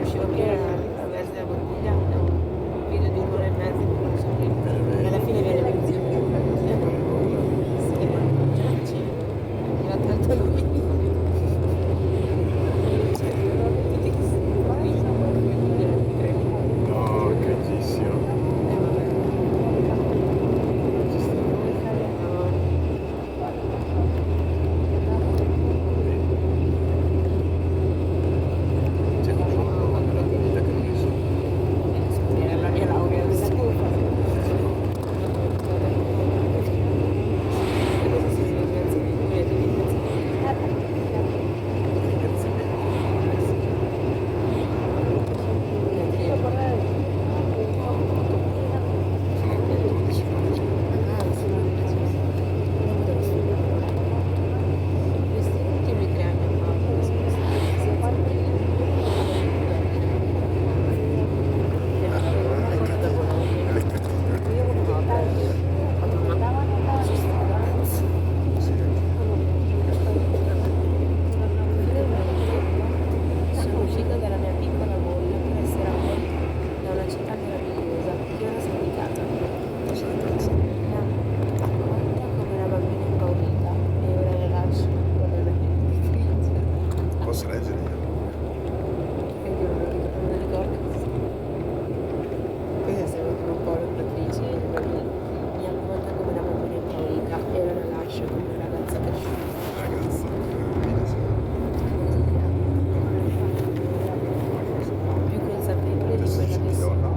riuscivo a aprire la versa della bottiglia, un video di un'ora e mezza che non so più. E alla fine viene benissimo. Sì, ma non ce la facevo. Me l'ha tolto lui. Cioè, tutti che si No, caldissimo. vabbè. Ci sta. C'è qualcuno nella tua vita che non ne so. Era la mia laurea in stufa. Cosa si sono grazie a voi e Sono contento di fare. questi ultimi 3 anni qua Le sono uscita dalla mia piccola bolla per essere a Bonn, da una città meravigliosa che ora sono di casa. Accolta come una bambina impaurita e ora le lascio con la mia differenza. Posso leggere io? Quindi non mi ricordo questa è sempre un po' l'operatrice mi accolta come una bambina impaurita e ora la lascio come una ragazza cresciuta. Ragazza, Più consapevole di quella che sono.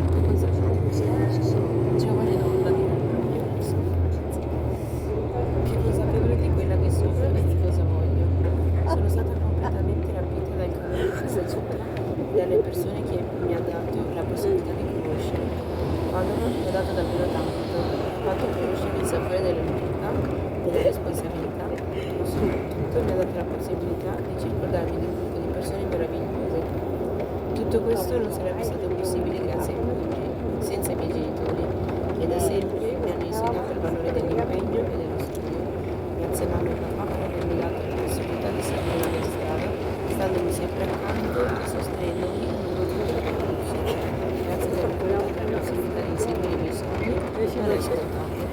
Più consapevole. Giovane donna di più consapevole di quella che sono e di cosa voglio. Sono stata completamente rapita dal calore di questa città e dalle persone che mi ha dato la possibilità di conoscere. Quando mi ha dato davvero tanto, ha fatto conoscere il sapore della libertà, della responsabilità, ma soprattutto mi ha dato la possibilità di circondarmi di un gruppo di persone meravigliose. Tutto questo non sarebbe stato possibile grazie ai miei genitori, senza i miei genitori, che da sempre mi hanno insegnato il valore dell'impegno e dello studio. Grazie a mamma e papà per avermi dato la possibilità di seguire la mia strada, standomi sempre accanto e sostenendomi lungo tutto il percorso. Grazie per avermi la possibilità di inseguire i miei sogni e non ascoltarli.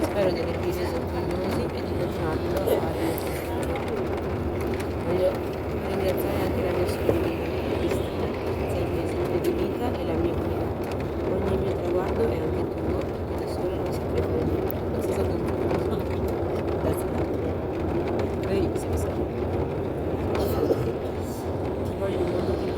Spero di avervi reso orgogliosi e di continuarlo a fare. Voglio ringraziare anche la mia sorellina Cristina, sei il mio esempio di vita e la mia guida. Ogni mio traguardo è anche tuo, perché da solo non saprei fare niente. Non so se concordo. Bravissimo, sei. Ti voglio un mondo di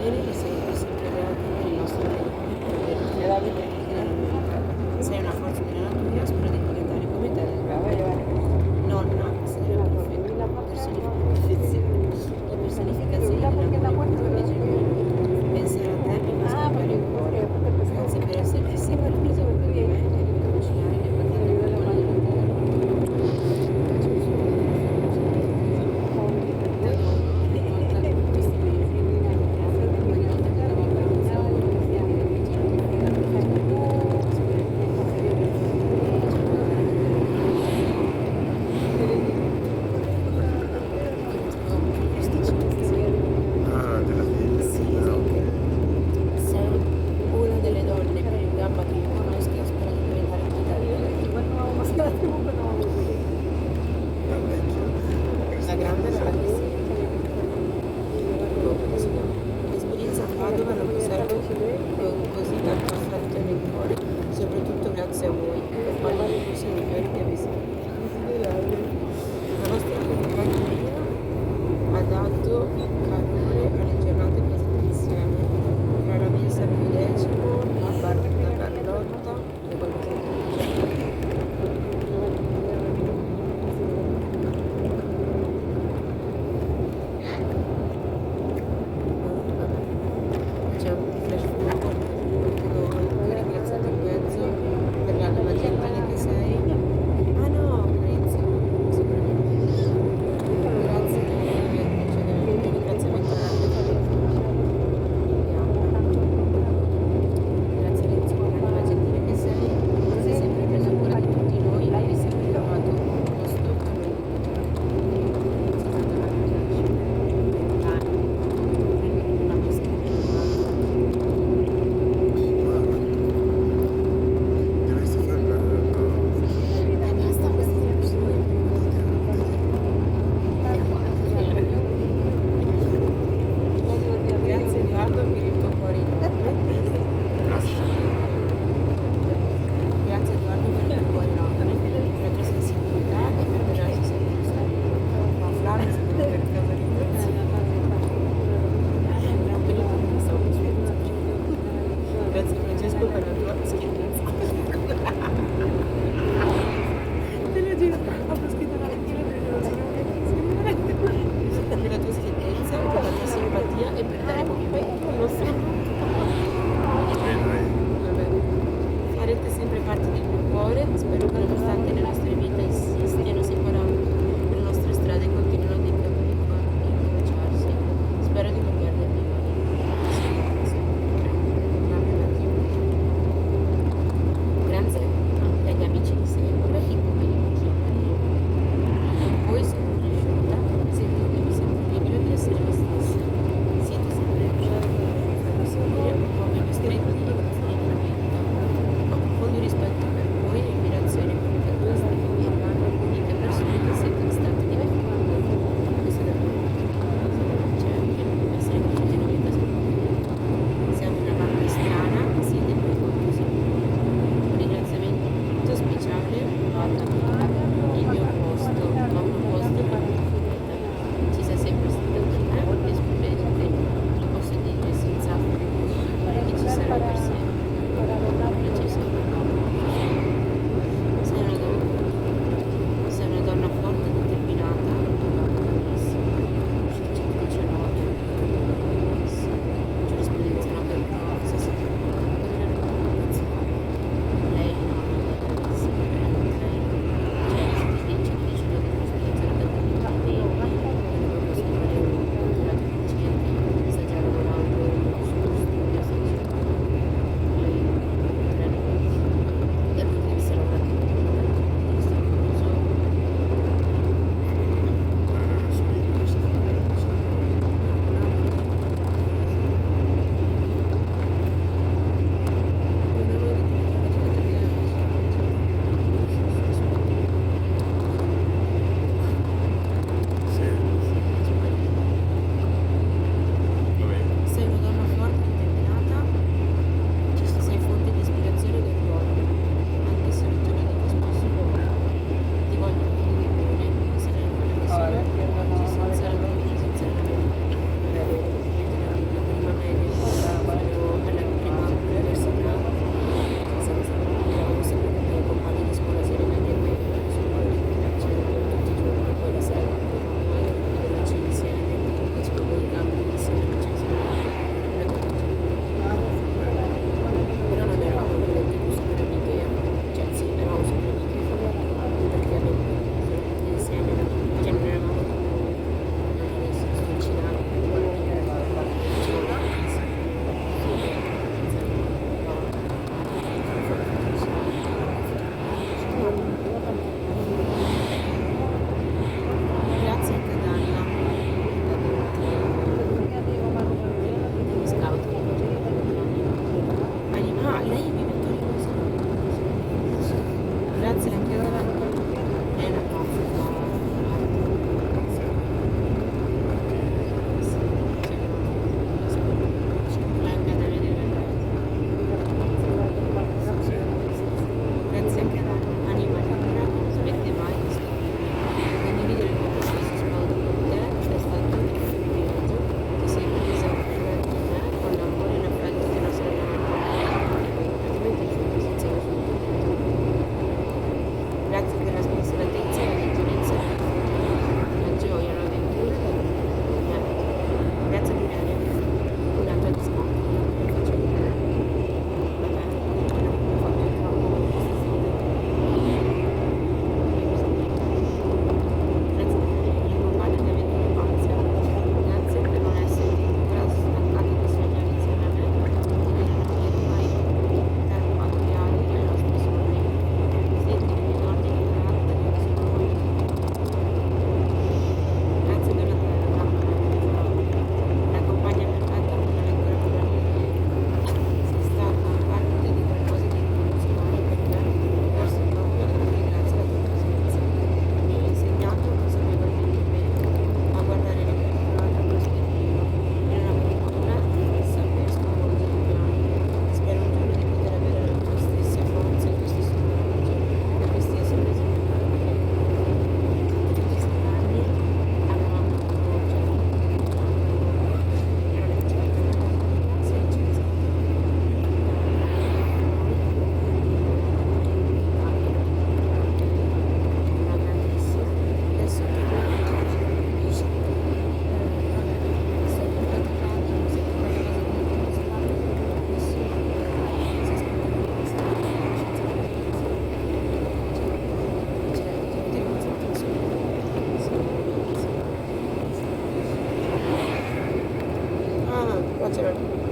facciano